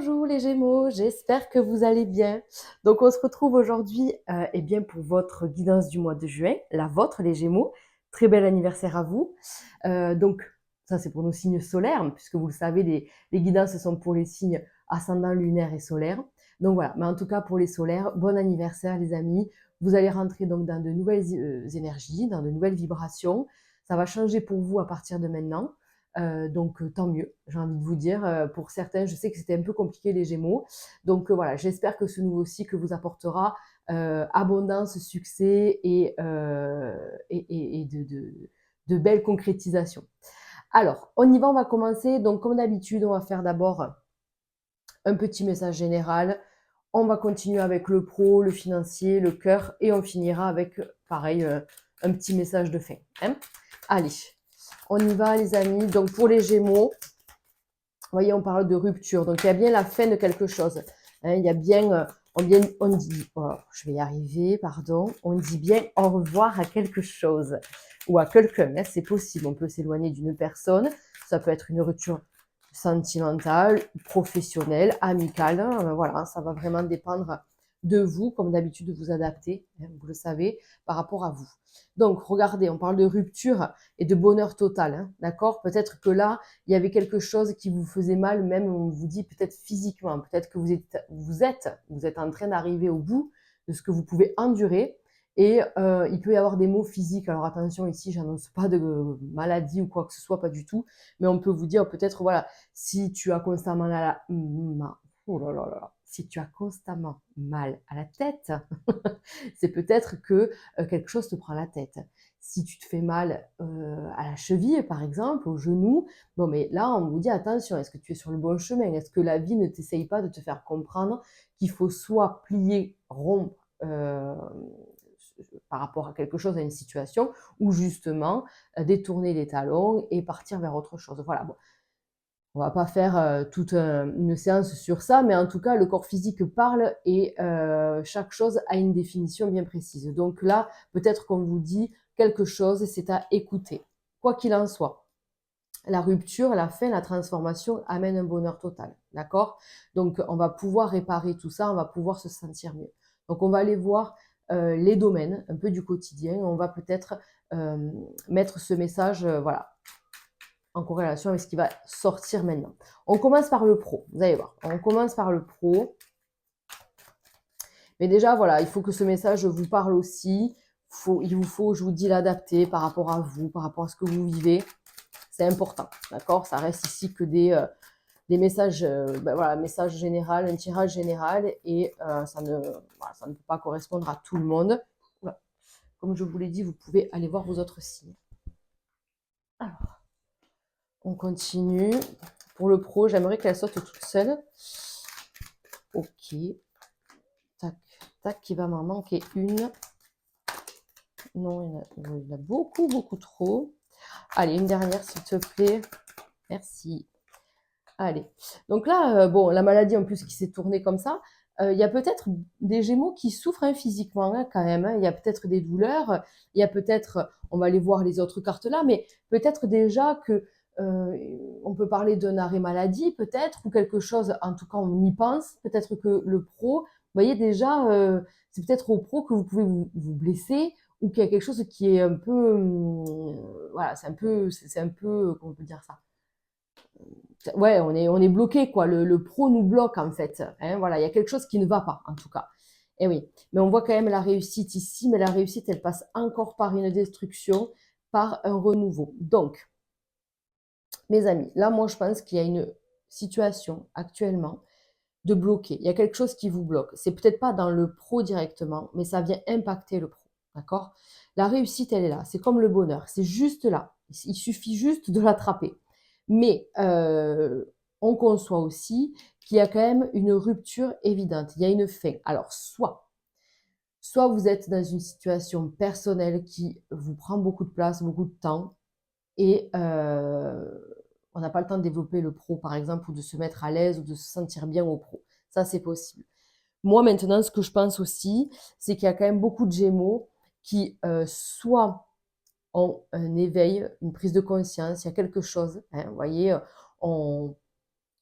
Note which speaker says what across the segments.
Speaker 1: Bonjour les Gémeaux, j'espère que vous allez bien. Donc on se retrouve aujourd'hui eh bien pour votre guidance du mois de juin, la vôtre les Gémeaux. Très bel anniversaire à vous. Donc ça c'est pour nos signes solaires, puisque vous le savez, les guidances sont pour les signes ascendant, lunaire et solaire. Donc voilà, mais en tout cas pour les solaires, bon anniversaire les amis. Vous allez rentrer donc dans de nouvelles énergies, dans de nouvelles vibrations. Ça va changer pour vous à partir de maintenant. Donc tant mieux, j'ai envie de vous dire. Pour certains, je sais que c'était un peu compliqué les Gémeaux. Donc voilà, j'espère que ce nouveau cycle vous apportera abondance, succès et de belles concrétisations. Alors, on y va, on va commencer. Donc comme d'habitude, on va faire d'abord un petit message général. On va continuer avec le pro, le financier, le cœur et on finira avec, pareil, un petit message de fin. Hein. Allez, on y va les amis. Donc pour les Gémeaux, vous voyez, on parle de rupture. Donc il y a bien la fin de quelque chose. Hein, il y a bien, on dit, oh, je vais y arriver, pardon. On dit bien au revoir à quelque chose ou à quelqu'un. Hein, c'est possible. On peut s'éloigner d'une personne. Ça peut être une rupture sentimentale, professionnelle, amicale. Hein, voilà, ça va vraiment dépendre de vous, comme d'habitude, de vous adapter, hein, vous le savez, par rapport à vous. Donc, regardez, on parle de rupture et de bonheur total, hein, d'accord? Peut-être que là, il y avait quelque chose qui vous faisait mal, même on vous dit peut-être physiquement, peut-être que vous êtes en train d'arriver au bout de ce que vous pouvez endurer. Et il peut y avoir des maux physiques. Alors attention, ici, j'annonce pas de maladie ou quoi que ce soit, pas du tout. Mais on peut vous dire peut-être, voilà, si tu as constamment oh là là là, si tu as constamment mal à la tête, c'est peut-être que quelque chose te prend la tête. Si tu te fais mal à la cheville, par exemple, au genou, bon, mais là, on vous dit attention, est-ce que tu es sur le bon chemin? Est-ce que la vie ne t'essaye pas de te faire comprendre qu'il faut soit plier, rompre par rapport à quelque chose, à une situation, ou justement détourner les talons et partir vers autre chose. Voilà, bon. On va pas faire toute une séance sur ça, mais en tout cas, le corps physique parle et chaque chose a une définition bien précise. Donc là, peut-être qu'on vous dit quelque chose, c'est à écouter. Quoi qu'il en soit, la rupture, la fin, la transformation amène un bonheur total. D'accord? Donc, on va pouvoir réparer tout ça, on va pouvoir se sentir mieux. Donc, on va aller voir les domaines, un peu du quotidien. On va peut-être mettre ce message, voilà, en corrélation avec ce qui va sortir maintenant. On commence par le pro, vous allez voir. On commence par le pro. Mais déjà, voilà, il faut que ce message vous parle aussi. Il vous faut, je vous dis, l'adapter par rapport à vous, par rapport à ce que vous vivez. C'est important, d'accord? Ça reste ici que des messages, voilà, message général, un tirage général, et ça ne peut pas correspondre à tout le monde. Voilà. Comme je vous l'ai dit, vous pouvez aller voir vos autres signes. Alors, on continue. Pour le pro, j'aimerais qu'elle saute toute seule. Ok. Tac, tac, il va m'en manquer une. Non, il y en a beaucoup, beaucoup trop. Allez, une dernière, s'il te plaît. Merci. Allez. Donc là, bon, la maladie en plus qui s'est tournée comme ça, il y a peut-être des Gémeaux qui souffrent hein, physiquement hein, quand même. Hein. Il y a peut-être des douleurs. Il y a peut-être, on va aller voir les autres cartes là, mais peut-être déjà que on peut parler d'un arrêt maladie, peut-être, ou quelque chose, en tout cas on y pense. Peut-être que le pro, vous voyez déjà, c'est peut-être au pro que vous pouvez vous blesser ou qu'il y a quelque chose qui est un peu, voilà, c'est un peu, comment on peut dire ça? Ouais, on est bloqué, quoi. Le pro nous bloque, en fait. Hein, voilà, il y a quelque chose qui ne va pas, en tout cas. Et oui, mais on voit quand même la réussite ici, mais la réussite, elle passe encore par une destruction, par un renouveau. Donc, mes amis, là, moi, je pense qu'il y a une situation actuellement de bloquer. Il y a quelque chose qui vous bloque. C'est peut-être pas dans le pro directement, mais ça vient impacter le pro. D'accord? La réussite, elle est là. C'est comme le bonheur. C'est juste là. Il suffit juste de l'attraper. Mais on conçoit aussi qu'il y a quand même une rupture évidente. Il y a une fin. Alors, soit vous êtes dans une situation personnelle qui vous prend beaucoup de place, beaucoup de temps, et on n'a pas le temps de développer le pro, par exemple, ou de se mettre à l'aise ou de se sentir bien au pro. Ça, c'est possible. Moi, maintenant, ce que je pense aussi, c'est qu'il y a quand même beaucoup de Gémeaux qui, soit ont un éveil, une prise de conscience, il y a quelque chose, hein, vous voyez, on,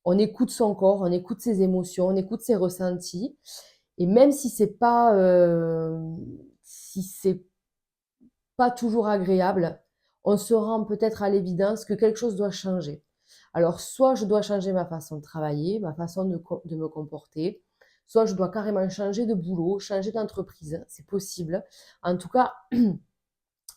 Speaker 1: on écoute son corps, on écoute ses émotions, on écoute ses ressentis. Et même si c'est pas toujours agréable, on se rend peut-être à l'évidence que quelque chose doit changer. Alors, soit je dois changer ma façon de travailler, ma façon de me comporter, soit je dois carrément changer de boulot, changer d'entreprise, c'est possible. En tout cas,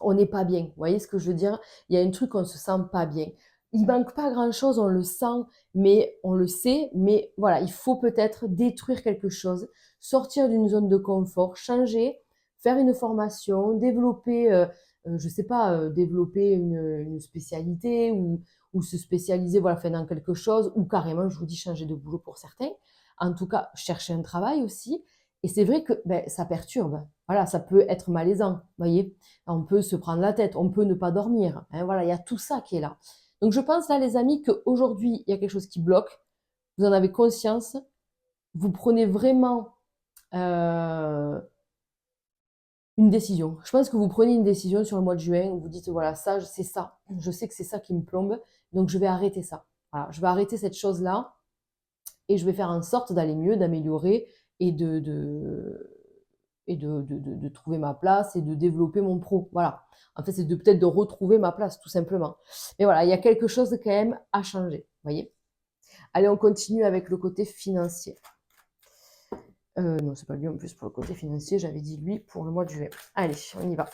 Speaker 1: on n'est pas bien. Vous voyez ce que je veux dire? Il y a un truc, on se sent pas bien. Il manque pas grand-chose, on le sent, mais on le sait. Mais voilà, il faut peut-être détruire quelque chose, sortir d'une zone de confort, changer, faire une formation, développer, je sais pas, développer une spécialité ou se spécialiser, voilà, faire dans quelque chose, ou carrément, je vous dis, changer de boulot pour certains. En tout cas, chercher un travail aussi. Et c'est vrai que ben, ça perturbe. Voilà, ça peut être malaisant, vous voyez. On peut se prendre la tête, on peut ne pas dormir. Hein, voilà, il y a tout ça qui est là. Donc je pense là, les amis, qu'aujourd'hui, il y a quelque chose qui bloque. Vous en avez conscience. Vous prenez vraiment euh, une décision. Je pense que vous prenez une décision sur le mois de juin où vous dites, voilà, ça, c'est ça. Je sais que c'est ça qui me plombe. Donc je vais arrêter ça. Voilà, je vais arrêter cette chose-là et je vais faire en sorte d'aller mieux, d'améliorer et de trouver ma place et de développer mon pro. Voilà. En fait, c'est peut-être de retrouver ma place, tout simplement. Mais voilà, il y a quelque chose quand même à changer. Vous voyez? Allez, on continue avec le côté financier. Non, c'est pas lui en plus pour le côté financier. J'avais dit lui pour le mois de juillet. Allez, on y va.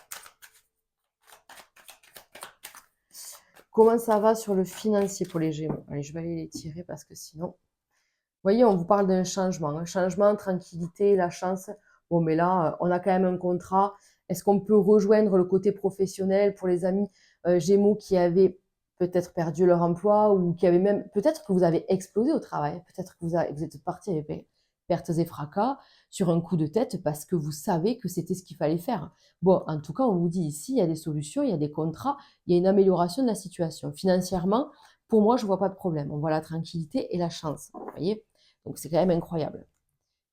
Speaker 1: Comment ça va sur le financier pour les Gémeaux? Allez, je vais aller les tirer parce que sinon... Vous voyez, on vous parle d'un changement. Un changement, tranquillité, la chance. Bon, mais là, on a quand même un contrat. Est-ce qu'on peut rejoindre le côté professionnel pour les amis Gémeaux qui avaient peut-être perdu leur emploi ou qui avaient même... Peut-être que vous avez explosé au travail. Peut-être que vous êtes parti avec pertes et fracas sur un coup de tête parce que vous savez que c'était ce qu'il fallait faire. Bon, en tout cas, on vous dit ici, il y a des solutions, il y a des contrats, il y a une amélioration de la situation. Financièrement, pour moi, je ne vois pas de problème. On voit la tranquillité et la chance. Vous voyez? Donc, c'est quand même incroyable.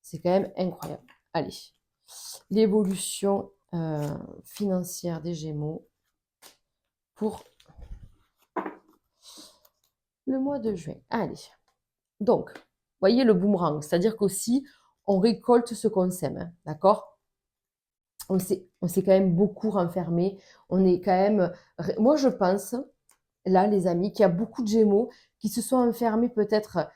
Speaker 1: C'est quand même incroyable. Allez, l'évolution financière des Gémeaux pour le mois de juin. Allez, donc, voyez le boomerang, c'est-à-dire qu'aussi, on récolte ce qu'on sème, hein, d'accord? On s'est quand même beaucoup renfermé. On est quand même... Moi, je pense, là, les amis, qu'il y a beaucoup de Gémeaux qui se sont enfermés peut-être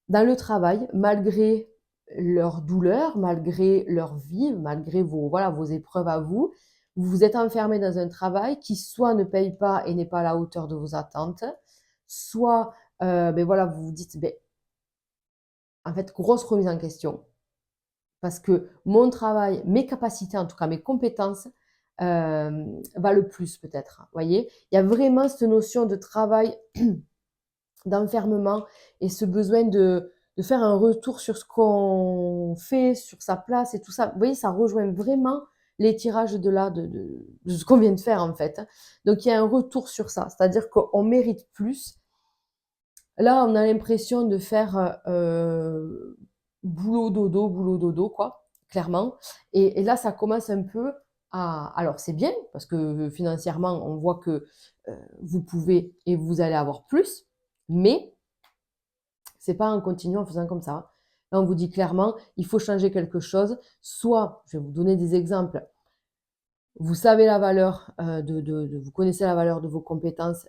Speaker 1: dans le travail, malgré leur douleur, malgré leur vie, malgré vos épreuves à vous, vous vous êtes enfermé dans un travail qui soit ne paye pas et n'est pas à la hauteur de vos attentes, soit ben voilà, vous vous dites, ben, en fait, grosse remise en question, parce que mon travail, mes capacités, en tout cas mes compétences, valent plus peut-être. Vous voyez, il y a vraiment cette notion de travail d'enfermement et ce besoin de faire un retour sur ce qu'on fait, sur sa place et tout ça. Vous voyez, ça rejoint vraiment les tirages de ce qu'on vient de faire en fait. Donc il y a un retour sur ça, c'est-à-dire qu'on mérite plus. Là, on a l'impression de faire boulot dodo, quoi, clairement. Et là, ça commence un peu à... Alors c'est bien, parce que financièrement, on voit que vous pouvez et vous allez avoir plus, mais c'est pas en continuant en faisant comme ça. Là, on vous dit clairement, il faut changer quelque chose. Soit, je vais vous donner des exemples, vous savez la valeur vous connaissez la valeur de vos compétences.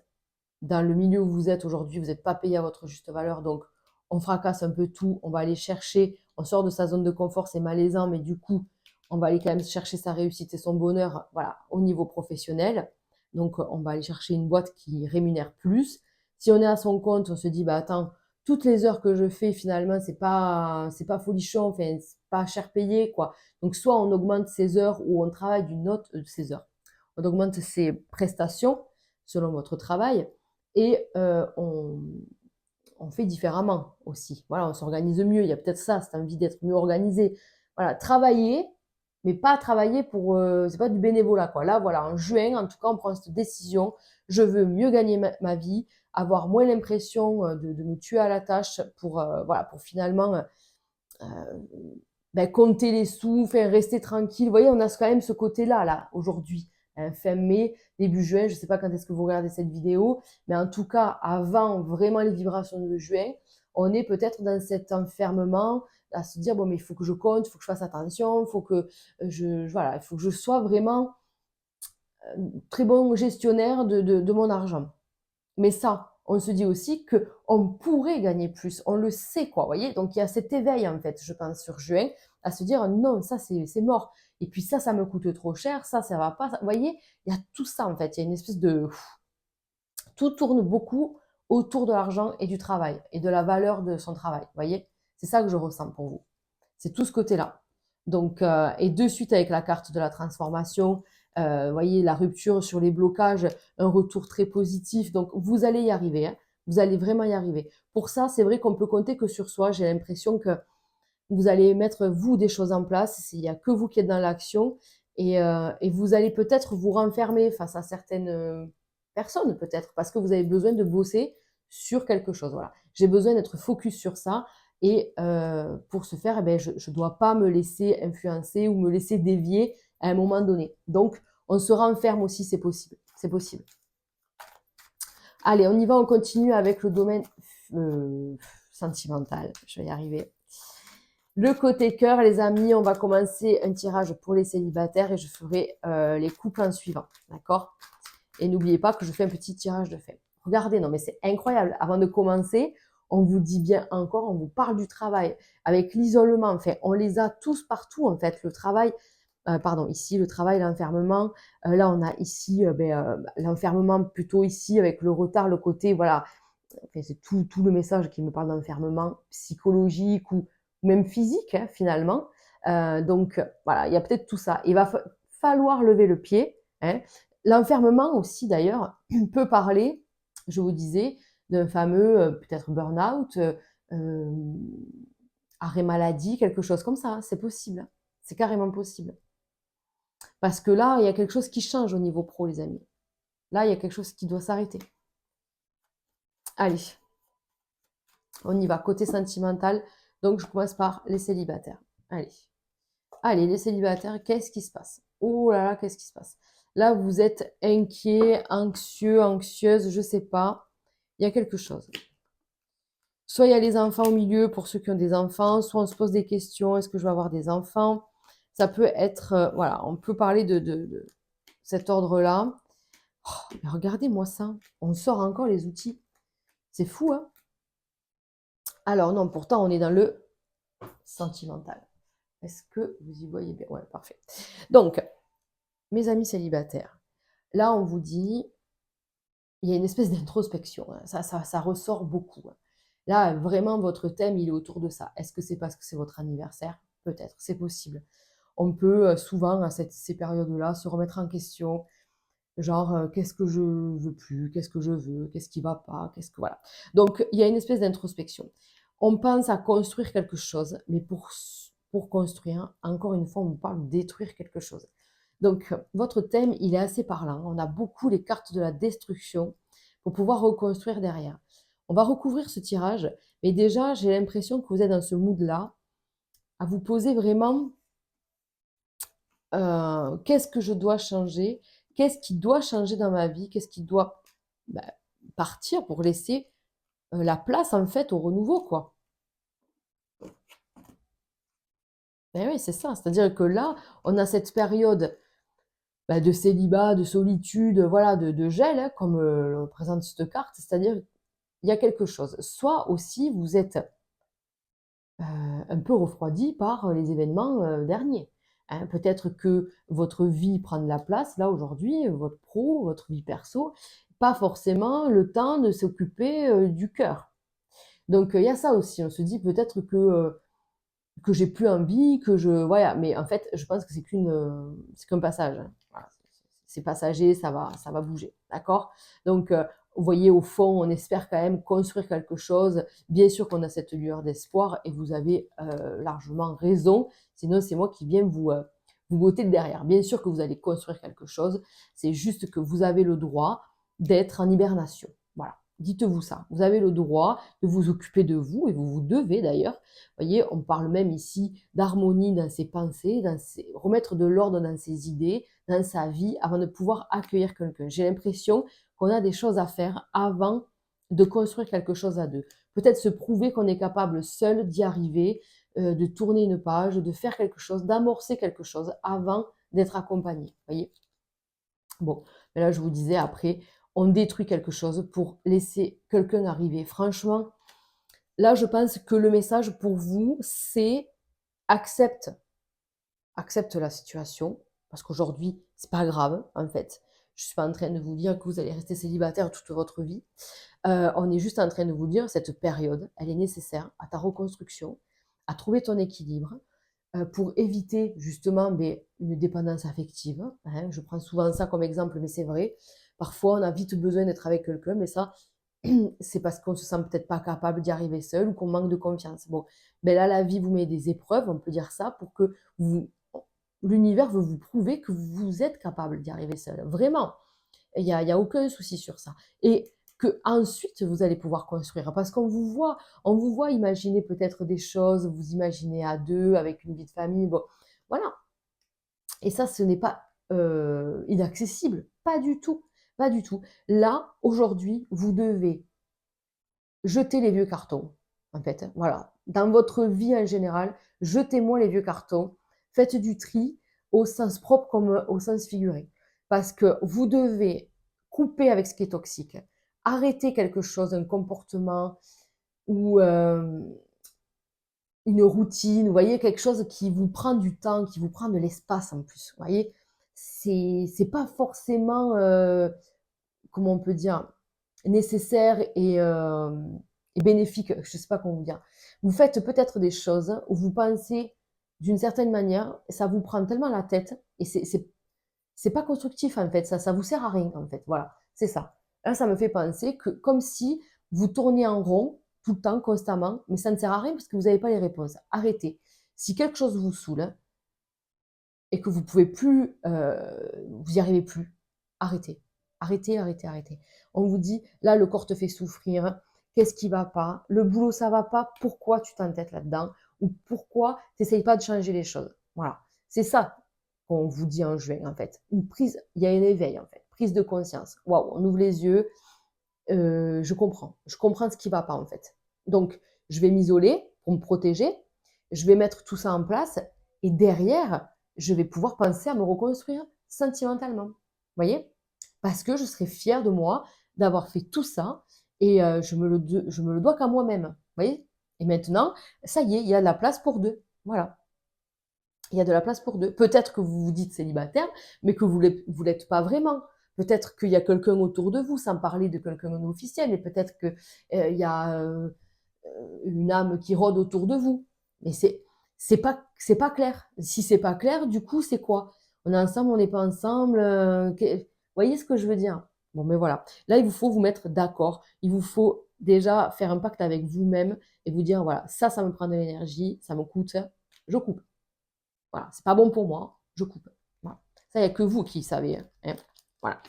Speaker 1: Dans le milieu où vous êtes aujourd'hui, vous n'êtes pas payé à votre juste valeur, donc on fracasse un peu tout, on va aller chercher, on sort de sa zone de confort, c'est malaisant, mais du coup, on va aller quand même chercher sa réussite et son bonheur, voilà, au niveau professionnel. Donc, on va aller chercher une boîte qui rémunère plus. Si on est à son compte, on se dit, bah attends, toutes les heures que je fais, finalement, c'est pas folichon, enfin, c'est pas cher payé, quoi. Donc, soit on augmente ses heures ou on travaille d'une autre, ses heures. On augmente ses prestations selon votre travail et on fait différemment aussi. Voilà, on s'organise mieux. Il y a peut-être ça, cette envie d'être mieux organisé. Voilà, travailler, mais pas travailler pour... c'est pas du bénévolat, quoi. Là, voilà, en juin, en tout cas, on prend cette décision. Je veux mieux gagner ma vie, avoir moins l'impression de me tuer à la tâche voilà, pour finalement euh, ben, compter les sous, faire rester tranquille. Vous voyez, on a quand même ce côté-là, là, aujourd'hui. Fin mai, début juin, je ne sais pas quand est-ce que vous regardez cette vidéo, mais en tout cas, avant vraiment les vibrations de juin, on est peut-être dans cet enfermement à se dire, bon, mais il faut que je compte, il faut que je fasse attention, il faut que voilà, il faut que je sois vraiment très bon gestionnaire de mon argent. Mais ça, on se dit aussi que on pourrait gagner plus, on le sait quoi, vous voyez. Donc il y a cet éveil en fait, je pense sur juin, à se dire non, ça c'est mort. Et puis ça me coûte trop cher, ça va pas. Vous voyez, il y a tout ça en fait. Il y a une espèce de tout tourne beaucoup autour de l'argent et du travail et de la valeur de son travail. Vous voyez, c'est ça que je ressens pour vous. C'est tout ce côté-là. Donc, et de suite avec la carte de la transformation, vous voyez, la rupture sur les blocages, un retour très positif. Donc, vous allez y arriver. Hein. Vous allez vraiment y arriver. Pour ça, c'est vrai qu'on peut compter que sur soi. J'ai l'impression que vous allez mettre, vous, des choses en place. Il n'y a que vous qui êtes dans l'action. Et vous allez peut-être vous renfermer face à certaines personnes, peut-être, parce que vous avez besoin de bosser sur quelque chose. Voilà. J'ai besoin d'être focus sur ça. Et pour ce faire, eh ben, je ne dois pas me laisser influencer ou me laisser dévier à un moment donné. Donc, on se renferme aussi, c'est possible. C'est possible. Allez, on y va, on continue avec le domaine sentimental. Je vais y arriver. Le côté cœur, les amis, on va commencer un tirage pour les célibataires et je ferai les couples en suivant. D'accord? Et n'oubliez pas que je fais un petit tirage de fin. Regardez, non mais c'est incroyable. Avant de commencer, on vous dit bien encore, on vous parle du travail. Avec l'isolement, enfin, on les a tous partout en fait. Le travail, ici, le travail, l'enfermement. Là, on a ici l'enfermement plutôt ici avec le retard, le côté, voilà. Enfin, c'est tout le message qui me parle d'enfermement psychologique ou même physique, hein, finalement. Donc, voilà, il y a peut-être tout ça. Il va falloir lever le pied. Hein. L'enfermement aussi, d'ailleurs, peut parler, je vous disais, d'un fameux peut-être burn-out, arrêt maladie, quelque chose comme ça. C'est possible. C'est carrément possible. Parce que là, il y a quelque chose qui change au niveau pro, les amis. Là, il y a quelque chose qui doit s'arrêter. Allez, on y va. Côté sentimental, donc je commence par les célibataires. Allez, les célibataires, qu'est-ce qui se passe? Oh là là, qu'est-ce qui se passe? Là, vous êtes inquiet, anxieux, anxieuse, je sais pas. Il y a quelque chose. Soit il y a les enfants au milieu pour ceux qui ont des enfants, soit on se pose des questions, est-ce que je vais avoir des enfants? Ça peut être, voilà, on peut parler de cet ordre-là. Oh, mais regardez-moi ça, on sort encore les outils. C'est fou, hein? Alors non, pourtant, on est dans le sentimental. Est-ce que vous y voyez bien? Ouais, parfait. Donc, mes amis célibataires, là, on vous dit, il y a une espèce d'introspection. Hein. Ça ressort beaucoup. Hein. Là, vraiment, votre thème, il est autour de ça. Est-ce que c'est parce que c'est votre anniversaire? Peut-être, c'est possible. On peut souvent, à ces périodes-là, se remettre en question. Genre, qu'est-ce que je veux plus? Qu'est-ce que je veux? Qu'est-ce qui va pas? Qu'est-ce que voilà. Donc, il y a une espèce d'introspection. On pense à construire quelque chose, mais pour construire, encore une fois, on vous parle de détruire quelque chose. Donc, votre thème, il est assez parlant. On a beaucoup les cartes de la destruction pour pouvoir reconstruire derrière. On va recouvrir ce tirage, mais déjà, j'ai l'impression que vous êtes dans ce mood-là, à vous poser vraiment qu'est-ce que je dois changer? Qu'est-ce qui doit changer dans ma vie? Qu'est-ce qui doit bah, partir pour laisser la place, en fait, au renouveau, quoi. Eh oui, c'est ça. C'est-à-dire que là, on a cette période de célibat, de solitude, voilà, de gel, hein, comme le présente cette carte. C'est-à-dire il y a quelque chose. Soit aussi, vous êtes un peu refroidi par les événements derniers. Hein. Peut-être que votre vie prend de la place, là, aujourd'hui, votre pro, votre vie perso, pas forcément le temps de s'occuper du cœur. Donc, il y a ça aussi. On se dit peut-être que j'ai plus envie, que je... Voilà, mais en fait, je pense que c'est qu'un passage. Hein. Voilà. C'est passager, ça va bouger, d'accord? Donc, vous voyez, au fond, on espère quand même construire quelque chose. Bien sûr qu'on a cette lueur d'espoir et vous avez largement raison. Sinon, c'est moi qui viens vous botter de derrière. Bien sûr que vous allez construire quelque chose. C'est juste que vous avez le droit d'être en hibernation. Voilà. Dites-vous ça. Vous avez le droit de vous occuper de vous et vous devez d'ailleurs. Vous voyez, on parle même ici d'harmonie dans ses pensées, remettre de l'ordre dans ses idées, dans sa vie, avant de pouvoir accueillir quelqu'un. J'ai l'impression qu'on a des choses à faire avant de construire quelque chose à deux. peut-être se prouver qu'on est capable seul d'y arriver, de tourner une page, de faire quelque chose, d'amorcer quelque chose avant d'être accompagné, voyez? Bon, mais là je vous disais après, on détruit quelque chose pour laisser quelqu'un arriver. Franchement, là je pense que le message pour vous, c'est accepte accepte la situation, parce qu'aujourd'hui, c'est pas grave, en fait. Je suis pas en train de vous dire que vous allez rester célibataire toute votre vie. On est juste en train de vous dire, cette période, elle est nécessaire à ta reconstruction, à trouver ton équilibre, pour éviter justement une dépendance affective, hein. Je prends souvent ça comme exemple, mais c'est vrai. Parfois, on a vite besoin d'être avec quelqu'un, mais ça, c'est parce qu'on se sent peut-être pas capable d'y arriver seul ou qu'on manque de confiance. Bon, ben là, la vie vous met des épreuves, on peut dire ça, pour que vous, l'univers veut vous prouver que vous êtes capable d'y arriver seul. Vraiment. Il y a aucun souci sur ça. Et que ensuite vous allez pouvoir construire. Parce on vous voit imaginer peut-être des choses, vous imaginez à deux, avec une vie de famille. Bon, voilà. Et ça, ce n'est pas inaccessible. Pas du tout. Pas du tout. Là, aujourd'hui, vous devez jeter les vieux cartons. En fait, voilà. Dans votre vie en général, jetez-moi les vieux cartons. Faites du tri au sens propre comme au sens figuré. Parce que vous devez couper avec ce qui est toxique. Arrêter quelque chose, un comportement ou une routine, vous voyez, quelque chose qui vous prend du temps, qui vous prend de l'espace en plus. Vous voyez, c'est pas forcément, comment on peut dire, nécessaire et bénéfique, je ne sais pas comment vous dire. Vous faites peut-être des choses où vous pensez d'une certaine manière, ça vous prend tellement la tête et c'est pas constructif en fait, ça vous sert à rien en fait. Voilà, c'est ça. Là, ça me fait penser que comme si vous tourniez en rond tout le temps, constamment, mais ça ne sert à rien parce que vous n'avez pas les réponses. Arrêtez. Si quelque chose vous saoule et que vous pouvez plus, vous y arrivez plus, arrêtez. Arrêtez, arrêtez, arrêtez. On vous dit, là, le corps te fait souffrir. Qu'est-ce qui va pas? Le boulot, ça va pas. Pourquoi tu t'entêtes là-dedans? Ou pourquoi tu n'essayes pas de changer les choses? Voilà. C'est ça qu'on vous dit en juin, en fait. Une prise, il y a un éveil, en fait. Prise de conscience. Waouh, on ouvre les yeux. Je comprends. Je comprends ce qui va pas, en fait. Donc, je vais m'isoler pour me protéger. Je vais mettre tout ça en place. Et derrière, je vais pouvoir penser à me reconstruire sentimentalement. Vous voyez? Parce que je serai fière de moi d'avoir fait tout ça et je me le dois qu'à moi-même. Vous voyez? Et maintenant, ça y est, il y a de la place pour deux. Voilà. Il y a de la place pour deux. Peut-être que vous vous dites célibataire, mais que vous ne l'êtes pas vraiment. Peut-être qu'il y a quelqu'un autour de vous, sans parler de quelqu'un d'officiel, et peut-être qu'il y a une âme qui rôde autour de vous. Mais c'est pas clair. Si c'est pas clair, du coup, c'est quoi? On est ensemble, on n'est pas ensemble. Vous voyez ce que je veux dire? Bon, mais voilà. Là, il vous faut vous mettre d'accord. Il vous faut déjà faire un pacte avec vous-même et vous dire, voilà, ça me prend de l'énergie, ça me coûte, je coupe. Voilà, c'est pas bon pour moi, je coupe. Voilà. Ça, il n'y a que vous qui savez, hein. Voilà.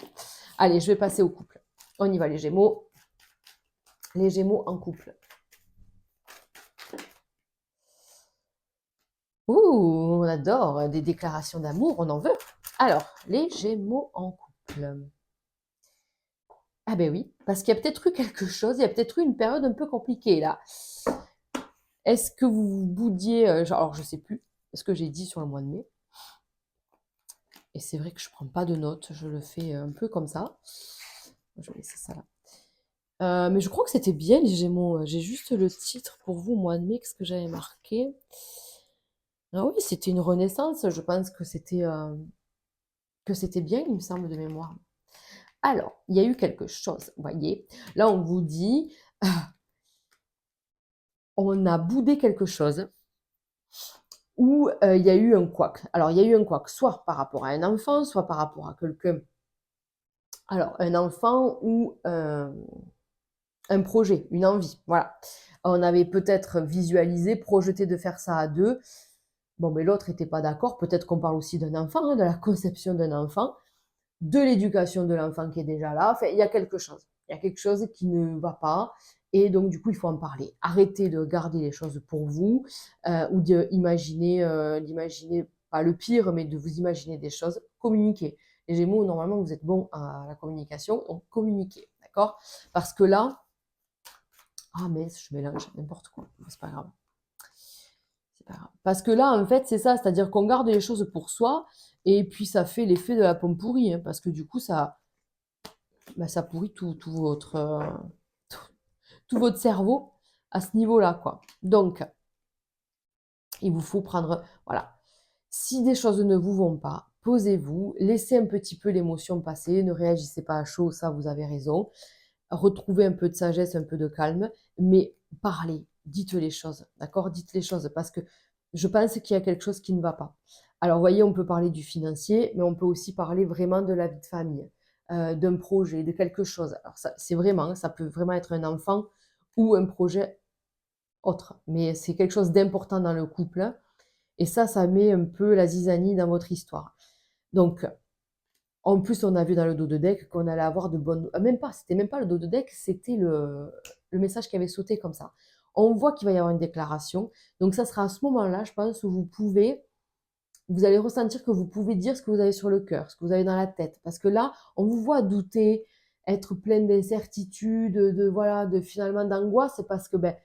Speaker 1: Allez, je vais passer au couple. On y va, les Gémeaux. Les Gémeaux en couple. Ouh, on adore des déclarations d'amour, on en veut. Alors, les Gémeaux en couple. Ah ben oui, parce qu'il y a peut-être eu quelque chose, il y a peut-être eu une période un peu compliquée là. Est-ce que vous vous boudiez, alors je sais plus ce que j'ai dit sur le mois de mai. Et c'est vrai que je prends pas de notes, je le fais un peu comme ça. Je vais laisser ça là. Mais je crois que c'était bien les Gémeaux. J'ai juste le titre pour vous, mois de mai, qu'est-ce que j'avais marqué. Ah oui, c'était une renaissance, je pense que c'était bien, il me semble, de mémoire. Alors, il y a eu quelque chose, vous voyez. Là, on vous dit, on a boudé quelque chose ou il y a eu un couac. Alors, il y a eu un couac, soit par rapport à un enfant, soit par rapport à quelqu'un. Alors, un enfant ou un projet, une envie, voilà. On avait peut-être visualisé, projeté de faire ça à deux. Bon, mais l'autre n'était pas d'accord. Peut-être qu'on parle aussi d'un enfant, hein, de la conception d'un enfant, de l'éducation de l'enfant qui est déjà là. Enfin, il y a quelque chose. Il y a quelque chose qui ne va pas. Et donc, du coup, il faut en parler. Arrêtez de garder les choses pour vous ou d'imaginer, pas le pire, mais de vous imaginer des choses. Communiquer. Les Gémeaux, normalement, vous êtes bons à la communication, donc communiquez, d'accord? Parce que là, Ah mince, je mélange n'importe quoi. Bon, c'est pas grave. C'est pas grave. Parce que là, en fait, c'est ça, c'est-à-dire qu'on garde les choses pour soi, et puis ça fait l'effet de la pomme pourrie, hein, parce que du coup, ça pourrit tout votre cerveau à ce niveau-là, quoi. Donc, il vous faut prendre, voilà. Si des choses ne vous vont pas, posez-vous, laissez un petit peu l'émotion passer, ne réagissez pas à chaud, ça vous avez raison. Retrouvez un peu de sagesse, un peu de calme, mais parlez, dites les choses, d'accord? Dites les choses parce que je pense qu'il y a quelque chose qui ne va pas. Alors, vous voyez, on peut parler du financier, mais on peut aussi parler vraiment de la vie de famille, d'un projet, de quelque chose. Alors, c'est vraiment, ça peut vraiment être un enfant ou un projet autre, mais c'est quelque chose d'important dans le couple. Et ça met un peu la zizanie dans votre histoire. Donc, en plus, on a vu dans le dos de deck qu'on allait avoir de bonnes... Même pas, c'était même pas le dos de deck, c'était le message qui avait sauté comme ça. On voit qu'il va y avoir une déclaration. Donc, ça sera à ce moment-là, je pense, où vous allez ressentir que vous pouvez dire ce que vous avez sur le cœur, ce que vous avez dans la tête. Parce que là, on vous voit douter, être plein d'incertitudes, voilà, finalement d'angoisse, c'est parce que, ben,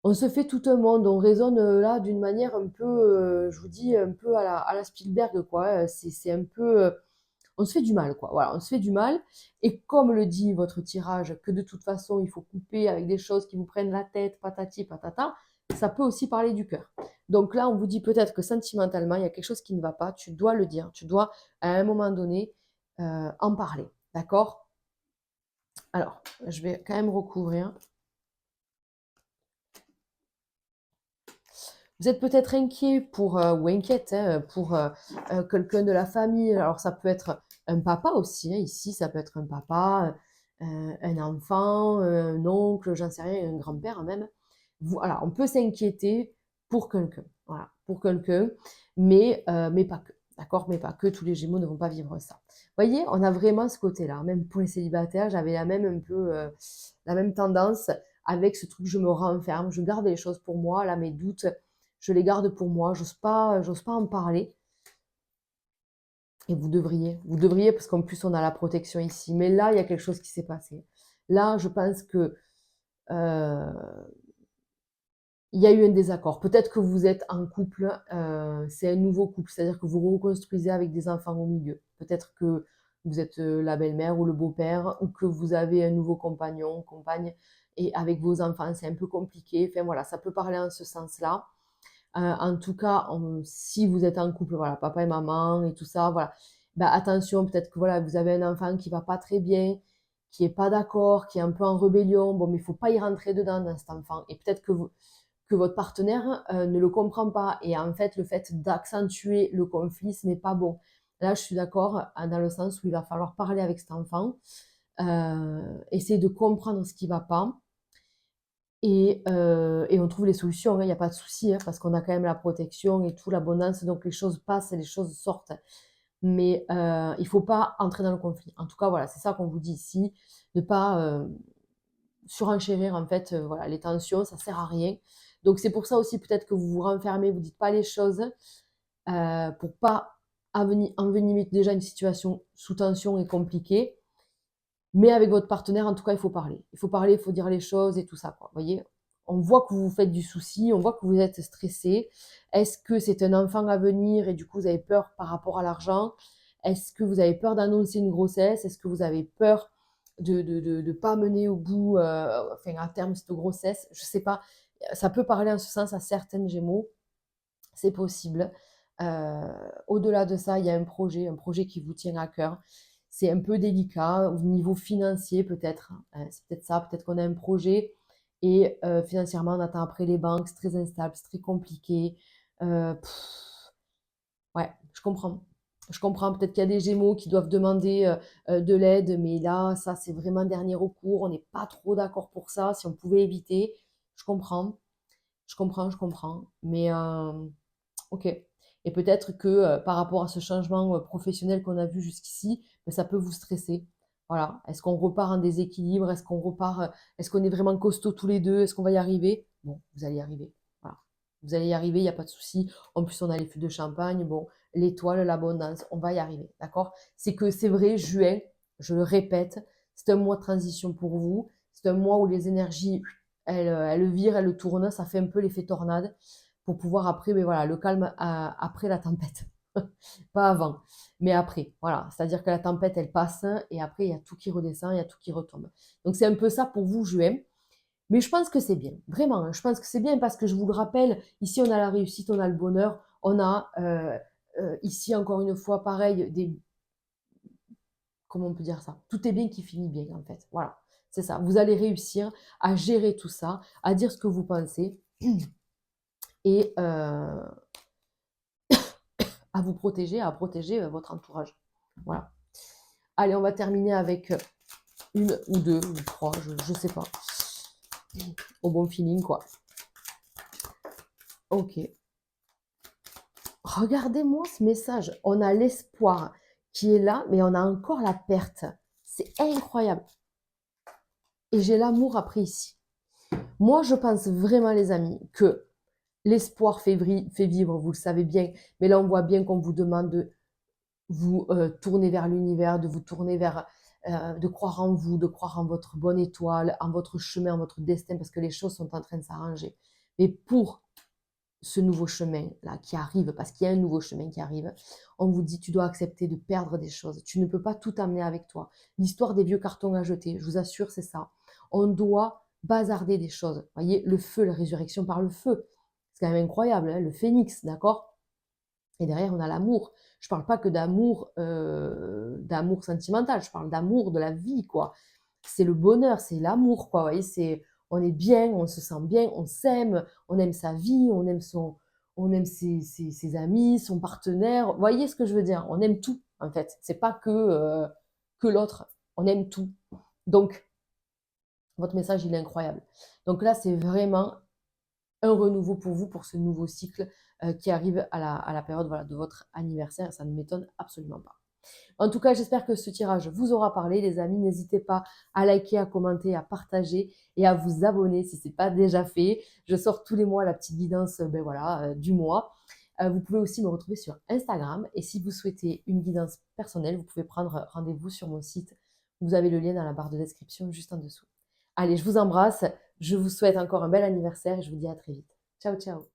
Speaker 1: on se fait tout un monde, on raisonne là d'une manière un peu, je vous dis, un peu à la Spielberg, quoi. C'est un peu, on se fait du mal, quoi. Voilà, on se fait du mal. Et comme le dit votre tirage, que de toute façon, il faut couper avec des choses qui vous prennent la tête, patati patata, ça peut aussi parler du cœur. Donc là, on vous dit peut-être que sentimentalement, il y a quelque chose qui ne va pas, tu dois le dire, tu dois à un moment donné en parler. D'accord? Alors, je vais quand même recouvrir. Vous êtes peut-être inquiet pour, ou inquiète pour quelqu'un de la famille. Alors ça peut être un papa aussi, hein, ici ça peut être un papa, un enfant, un oncle, j'en sais rien, un grand-père même. Voilà, on peut s'inquiéter pour quelqu'un, voilà, pour quelqu'un, mais pas que, d'accord, mais pas que, tous les Gémeaux ne vont pas vivre ça. Vous voyez, on a vraiment ce côté-là, même pour les célibataires, j'avais la même un peu, la même tendance avec ce truc, je me renferme, je garde les choses pour moi, là, mes doutes, je les garde pour moi, j'ose pas en parler. Et vous devriez parce qu'en plus on a la protection ici. Mais là, il y a quelque chose qui s'est passé. Là, je pense que euh, il y a eu un désaccord. Peut-être que vous êtes en couple, c'est un nouveau couple, c'est-à-dire que vous reconstruisez avec des enfants au milieu. Peut-être que vous êtes la belle-mère ou le beau-père, ou que vous avez un nouveau compagnon, compagne, et avec vos enfants, c'est un peu compliqué. Enfin voilà, ça peut parler en ce sens-là. En tout cas, si vous êtes en couple, voilà, papa et maman et tout ça, voilà, bah, attention, peut-être que voilà, vous avez un enfant qui va pas très bien, qui est pas d'accord, qui est un peu en rébellion. Bon, mais il faut pas y rentrer dedans dans cet enfant. Et peut-être que votre partenaire ne le comprend pas. Et en fait, le fait d'accentuer le conflit, ce n'est pas bon. Là, je suis d'accord dans le sens où il va falloir parler avec cet enfant, essayer de comprendre ce qui va pas. Et on trouve les solutions, hein, il n'y a pas de souci, hein, parce qu'on a quand même la protection et tout, l'abondance, donc les choses passent et les choses sortent. Mais il ne faut pas entrer dans le conflit. En tout cas, voilà, c'est ça qu'on vous dit ici, ne pas surenchérir en fait, voilà, les tensions, ça sert à rien. Donc c'est pour ça aussi peut-être que vous vous renfermez, vous dites pas les choses pour pas envenimer déjà une situation sous tension et compliquée. Mais avec votre partenaire, en tout cas, il faut parler. Il faut parler, il faut dire les choses et tout ça, quoi. Vous voyez, on voit que vous vous faites du souci, on voit que vous êtes stressé. Est-ce que c'est un enfant à venir et du coup, vous avez peur par rapport à l'argent? Est-ce que vous avez peur d'annoncer une grossesse? Est-ce que vous avez peur de pas mener au bout, enfin, à terme, cette grossesse? Je sais pas. Ça peut parler en ce sens à certaines Gémeaux. C'est possible. Au-delà de ça, il y a un projet qui vous tient à cœur. C'est un peu délicat au niveau financier peut-être. C'est peut-être ça, peut-être qu'on a un projet et financièrement on attend après les banques, c'est très instable, c'est très compliqué. Ouais, je comprends. Je comprends, peut-être qu'il y a des Gémeaux qui doivent demander de l'aide, mais là, ça c'est vraiment dernier recours. On n'est pas trop d'accord pour ça. Si on pouvait éviter, je comprends, je comprends. Mais OK. Et peut-être que par rapport à ce changement professionnel qu'on a vu jusqu'ici, ben, ça peut vous stresser. Voilà. Est-ce qu'on repart en déséquilibre? Est-ce qu'on repart, est-ce qu'on est vraiment costaud tous les deux? Est-ce qu'on va y arriver? Bon, vous allez y arriver. Voilà. Vous allez y arriver, il n'y a pas de souci. En plus, on a les fûts de champagne. Bon, l'étoile, l'abondance, on va y arriver. D'accord? C'est que c'est vrai, juin, je le répète, c'est un mois de transition pour vous. C'est un mois où les énergies, elles virent, elles tournent, ça fait un peu l'effet tornade pour pouvoir après, mais voilà, le calme après la tempête. Pas avant, mais après. Voilà, c'est-à-dire que la tempête, elle passe et après, il y a tout qui redescend, il y a tout qui retombe. Donc, c'est un peu ça pour vous, juin. Mais je pense que c'est bien, vraiment. Hein, je pense que c'est bien parce que je vous le rappelle, ici, on a la réussite, on a le bonheur, on a ici, encore une fois, pareil, comment on peut dire ça? Tout est bien qui finit bien, en fait. Voilà, c'est ça. Vous allez réussir à gérer tout ça, à dire ce que vous pensez et à vous protéger, à protéger votre entourage. Voilà. Allez, on va terminer avec une ou deux ou trois, je sais pas. Au bon feeling, quoi. Ok. Regardez-moi ce message. On a l'espoir qui est là, mais on a encore la perte. C'est incroyable. Et j'ai l'amour après ici. Moi, je pense vraiment, les amis, que l'espoir fait vivre, vous le savez bien. Mais là, on voit bien qu'on vous demande de vous tourner vers l'univers, de vous tourner vers, de croire en vous, de croire en votre bonne étoile, en votre chemin, en votre destin, parce que les choses sont en train de s'arranger. Mais pour ce nouveau chemin-là qui arrive, parce qu'il y a un nouveau chemin qui arrive, on vous dit tu dois accepter de perdre des choses. Tu ne peux pas tout amener avec toi. L'histoire des vieux cartons à jeter, je vous assure, c'est ça. On doit bazarder des choses. Vous voyez, le feu, la résurrection par le feu. C'est quand même incroyable, hein, le phénix, d'accord? Et derrière, on a l'amour. Je ne parle pas que d'amour sentimental, je parle d'amour de la vie, quoi. C'est le bonheur, c'est l'amour, quoi. Vous voyez, on est bien, on se sent bien, on aime sa vie, on aime ses amis, son partenaire. Vous voyez ce que je veux dire? On aime tout, en fait. C'est pas que l'autre. On aime tout. Donc, votre message, il est incroyable. Donc là, c'est vraiment un renouveau pour vous, pour ce nouveau cycle qui arrive à la période voilà, de votre anniversaire. Ça ne m'étonne absolument pas. En tout cas, j'espère que ce tirage vous aura parlé, les amis. N'hésitez pas à liker, à commenter, à partager et à vous abonner si ce n'est pas déjà fait. Je sors tous les mois la petite guidance du mois. Vous pouvez aussi me retrouver sur Instagram. Et si vous souhaitez une guidance personnelle, vous pouvez prendre rendez-vous sur mon site. Vous avez le lien dans la barre de description juste en dessous. Allez, je vous embrasse. Je vous souhaite encore un bel anniversaire et je vous dis à très vite. Ciao, ciao.